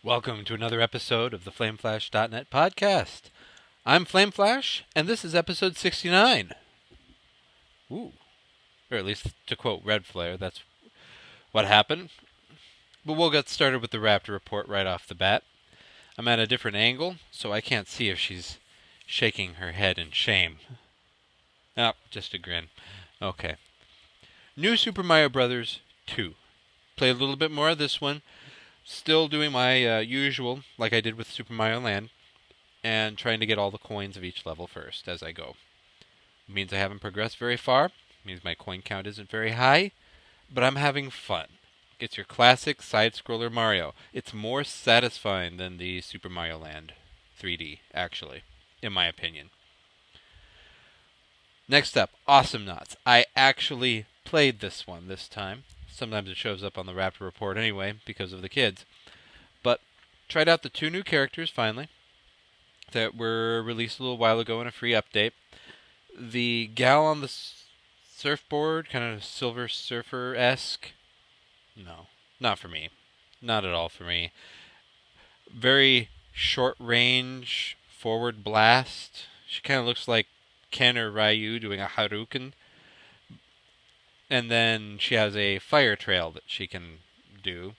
Welcome to another episode of the FlameFlash.net podcast. I'm FlameFlash, and this is episode 69. Ooh. Or at least, to quote Red Flare, that's what happened. But we'll get started with the Raptr report right off the bat. I'm at a different angle, so I can't see if she's shaking her head in shame. Oh, just a grin. Okay. New Super Mario Bros. 2. Played a little bit more of this one. Still doing my usual, like I did with Super Mario Land, and trying to get all the coins of each level first as I go. It means I haven't progressed very far. It means my coin count isn't very high, but I'm having fun. It's your classic side-scroller Mario. It's more satisfying than the Super Mario Land 3D, actually, in my opinion. Next up, Awesomenauts. I actually played this one this time. Sometimes it shows up on the Raptr report anyway, because of the kids. But tried out the two new characters, finally, that were released a little while ago in a free update. The gal on the surfboard, kind of Silver Surfer-esque. No, not for me. Not at all for me. Very short range, forward blast. She kind of looks like Ken or Ryu doing a Hadouken. And then she has a fire trail that she can do,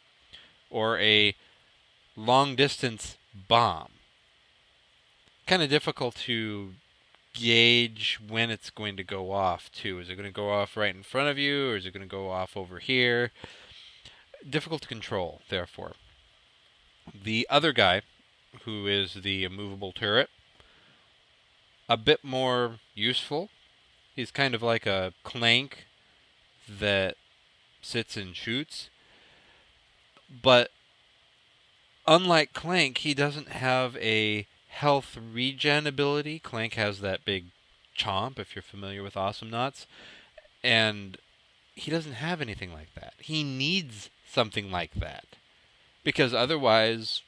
or a long-distance bomb. Kind of difficult to gauge when it's going to go off, too. Is it going to go off right in front of you, or is it going to go off over here? Difficult to control, therefore. The other guy, who is the immovable turret, a bit more useful. He's kind of like a Clank that sits and shoots. But unlike Clank, he doesn't have a health regen ability. Clank has that big chomp, if you're familiar with Awesomenauts. And he doesn't have anything like that. He needs something like that. Because otherwise,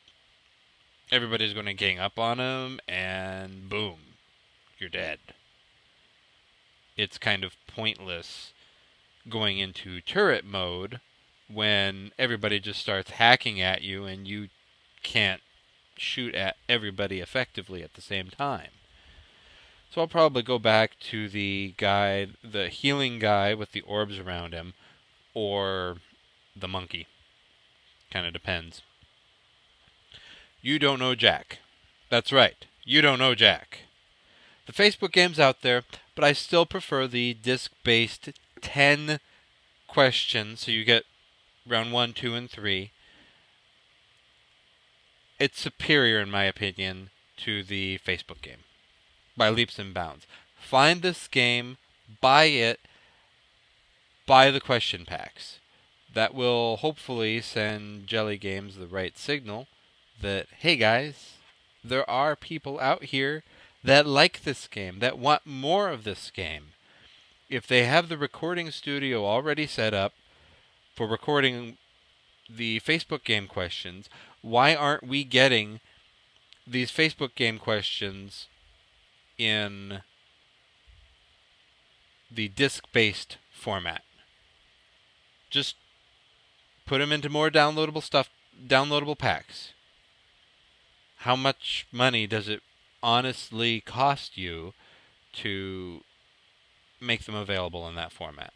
everybody's going to gang up on him, and boom, you're dead. It's kind of pointless going into turret mode when everybody just starts hacking at you and you can't shoot at everybody effectively at the same time. So I'll probably go back to the guy, the healing guy with the orbs around him, or the monkey. Kind of depends. You don't know Jack. That's right. You don't know Jack. The Facebook game's out there, but I still prefer the disc-based 10 questions, so you get round 1, 2, and 3. It's superior, in my opinion, to the Facebook game, by leaps and bounds. Find this game, buy it, buy the question packs. That will hopefully send Jelly Games the right signal that, hey guys, there are people out here that like this game, that want more of this game. If they have the recording studio already set up for recording the Facebook game questions, why aren't we getting these Facebook game questions in the disc-based format? Just put them into more downloadable packs. How much money does it honestly cost you to make them available in that format?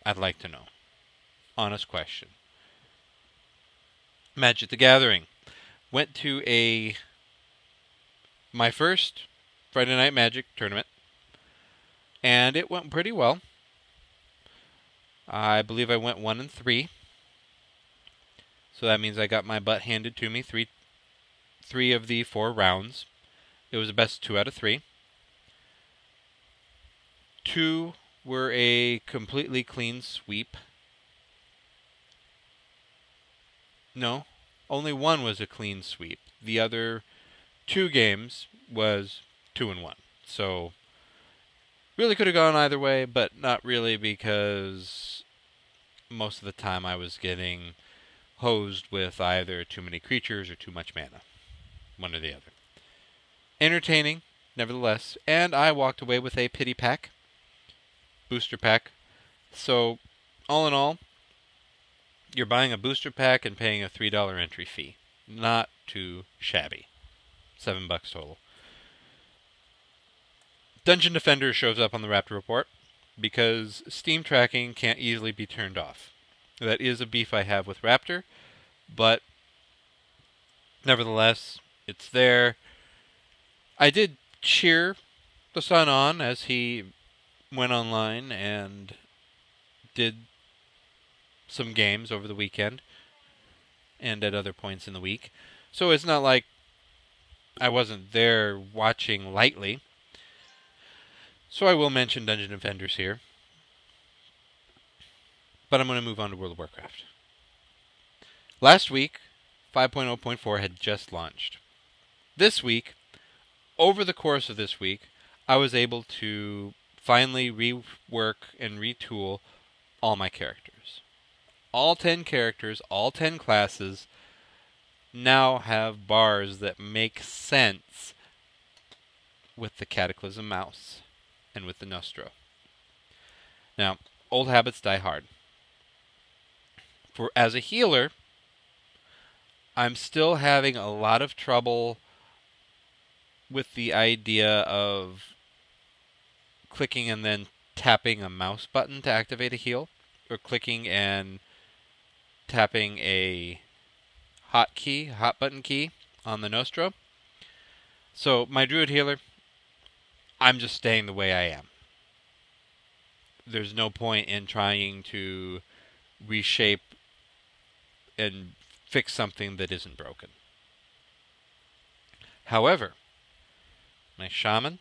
I'd like to know. Honest question. Magic the Gathering. Went to my first Friday Night Magic tournament, and it went pretty well. I believe I went 1-3. So that means I got my butt handed to me three of the 4 rounds. It was a best 2 out of 3. 2 were a completely clean sweep. No, only 1 was a clean sweep. The other 2 games was 2-1. So, really could have gone either way, but not really, because most of the time I was getting hosed with either too many creatures or too much mana. One or the other. Entertaining, nevertheless, and I walked away with a pity pack. Booster pack. So, all in all, you're buying a booster pack and paying a $3 entry fee. Not too shabby. $7 total. Dungeon Defender shows up on the Raptr report because Steam tracking can't easily be turned off. That is a beef I have with Raptr, but nevertheless, it's there. I did cheer the son on as he went online and did some games over the weekend and at other points in the week. So it's not like I wasn't there watching lightly. So I will mention Dungeon Defenders here. But I'm going to move on to World of Warcraft. Last week, 5.0.4 had just launched. This week, over the course of this week, I was able to finally rework and retool all my characters. All 10 characters, all 10 classes now have bars that make sense with the Cataclysm mouse and with the Nostro. Now, old habits die hard. As a healer, I'm still having a lot of trouble with the idea of clicking and then tapping a mouse button to activate a heal, or clicking and tapping a hot button key on the Nostro. So my Druid healer, I'm just staying the way I am. There's no point in trying to reshape and fix something that isn't broken. However, my shaman,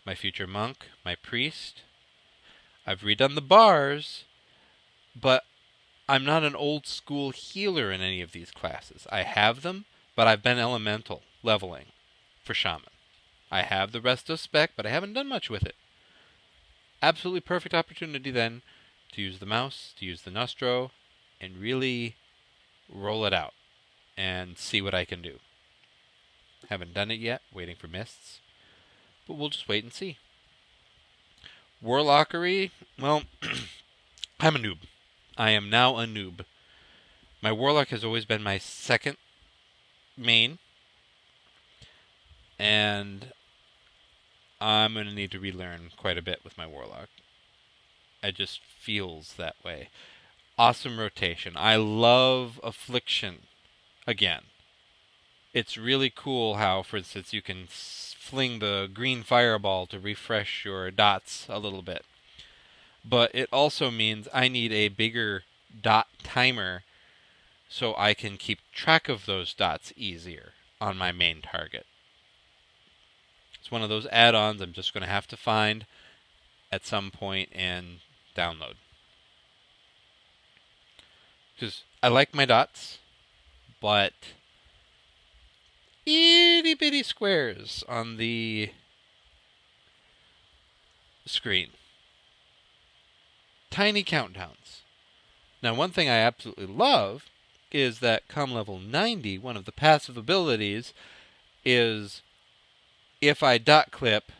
my future monk, my priest, I've redone the bars, but I'm not an old school healer in any of these classes. I have them, but I've been elemental leveling for shaman. I have the rest of spec, but I haven't done much with it. Absolutely perfect opportunity then to use the mouse, to use the Nostro, and really roll it out and see what I can do. Haven't done it yet, waiting for mists, but we'll just wait and see. Warlockery, well, I'm a noob. I am now a noob. My Warlock has always been my second main, and I'm going to need to relearn quite a bit with my Warlock. It just feels that way. Awesome rotation. I love Affliction again. It's really cool how, for instance, you can fling the green fireball to refresh your dots a little bit. But it also means I need a bigger dot timer so I can keep track of those dots easier on my main target. It's one of those add-ons I'm just going to have to find at some point and download. Because I like my dots, but itty bitty squares on the screen. Tiny countdowns. Now, one thing I absolutely love is that come level 90, one of the passive abilities is if I dot clipping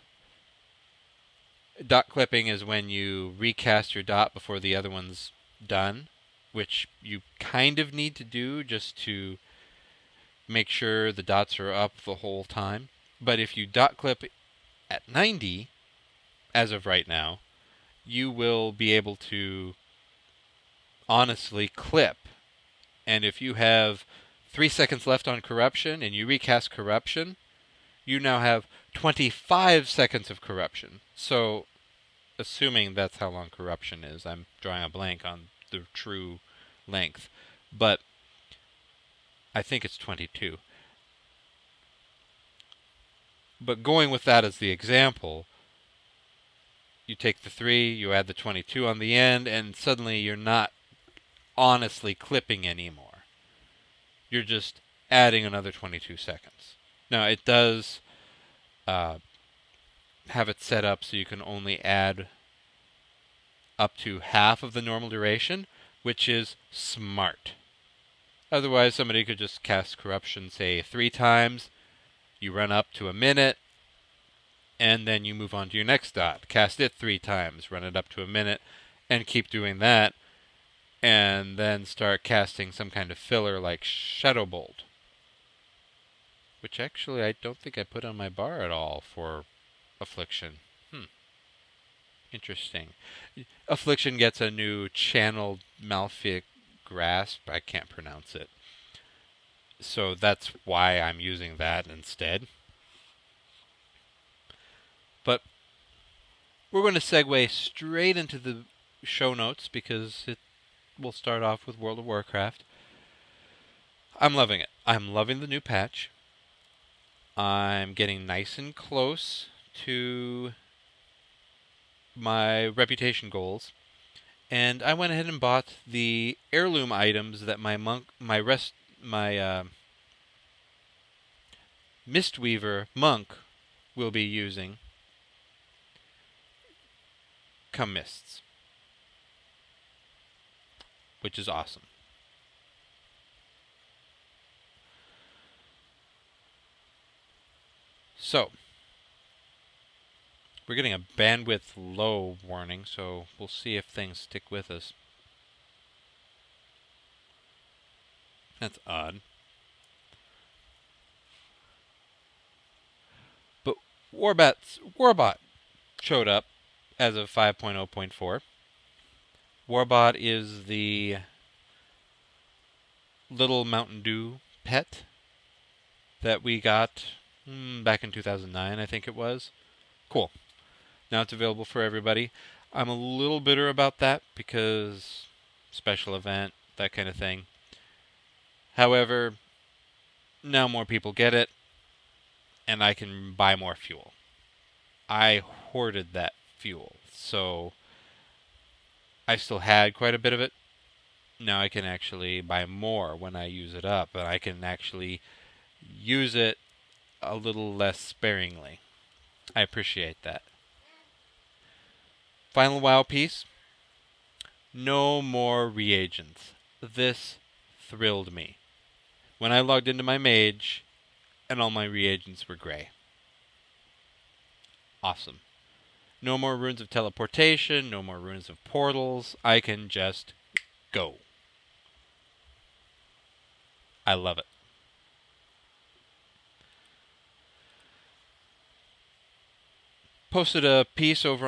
is when you recast your dot before the other one's done, which you kind of need to do just to make sure the dots are up the whole time. But if you dot clip at 90, as of right now, you will be able to honestly clip. And if you have 3 seconds left on corruption and you recast corruption, you now have 25 seconds of corruption. So, assuming that's how long corruption is, I'm drawing a blank on the true length, but I think it's 22. But going with that as the example, you take the 3, you add the 22 on the end, and suddenly you're not honestly clipping anymore. You're just adding another 22 seconds. Now, it does have it set up so you can only add up to half of the normal duration, which is smart. Otherwise, somebody could just cast corruption, say, 3 times, you run up to a minute, and then you move on to your next dot. Cast it 3 times, run it up to a minute, and keep doing that. and then start casting some kind of filler like Shadow Bolt, which actually I don't think I put on my bar at all for Affliction. Interesting. Affliction gets a new channeled Malfic Grasp. I can't pronounce it. So that's why I'm using that instead. But we're going to segue straight into the show notes because we'll start off with World of Warcraft. I'm loving it. I'm loving the new patch. I'm getting nice and close to my reputation goals. And I went ahead and bought the heirloom items that my Mistweaver monk will be using come mists, which is awesome. So, we're getting a bandwidth low warning, so we'll see if things stick with us. That's odd. But Warbot showed up as of 5.0.4. Warbot is the little Mountain Dew pet that we got back in 2009, I think it was. Cool. Now it's available for everybody. I'm a little bitter about that because special event, that kind of thing. However, now more people get it, and I can buy more fuel. I hoarded that fuel, so I still had quite a bit of it. Now I can actually buy more when I use it up, and I can actually use it a little less sparingly. I appreciate that. Final WoW piece. No more reagents. This thrilled me. When I logged into my mage, and all my reagents were gray. Awesome. No more runes of teleportation, no more runes of portals. I can just go. I love it. Posted a piece over on